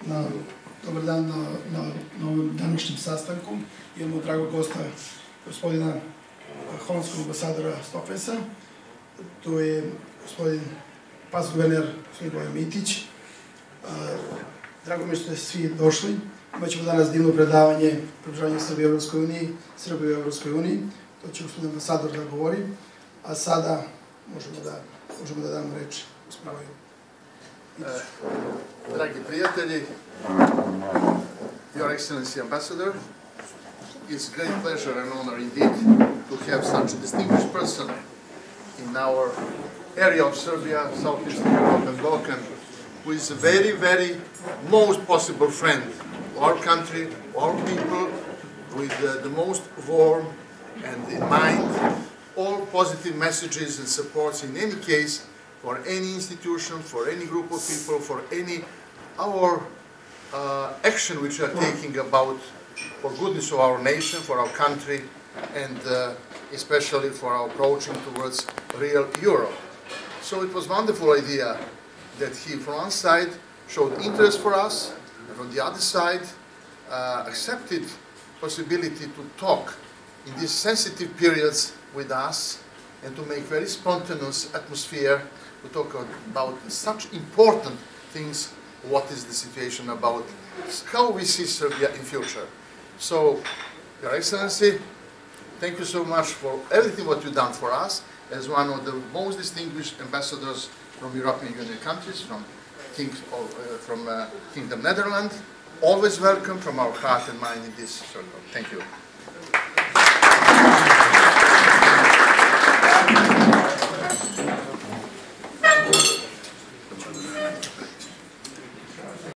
Dobar dan na ovom današnjem sastanku. Imamo dragog gosta, gospodina holandskog ambasadora Stokvesa. Tu je gospodin pas-guverner Bojan Mitić. Drago mi je što ste svi došli. Imaćemo danas divno predavanje približavanja Srbije u Evropskoj uniji, Srbije u Evropskoj uniji. To će gospodin ambasador da govori. A sada možemo da damo reč gospodinu Mitiću. Dragi prijatelji, Your Excellency Ambassador, it's a great pleasure and honor indeed to have such a distinguished person in our area of Serbia, Southeastern Europe and Balkan, who is a very, very most possible friend to our country, our people, with the most warm and in mind all positive messages and supports in any case for any institution, for any group of people, for any our action which we are taking about for goodness of our nation, for our country, and especially for our approaching towards real Europe. So it was a wonderful idea that he, from one side, showed interest for us, and from the other side, accepted possibility to talk in these sensitive periods with us and to make very spontaneous atmosphere to talk about such important things, what is the situation about, how we see Serbia in future. So, Your Excellency, thank you so much for everything what you've done for us as one of the most distinguished ambassadors from European Union countries, from Kingdom Netherlands. Always welcome from our heart and mind in this circle. Thank you.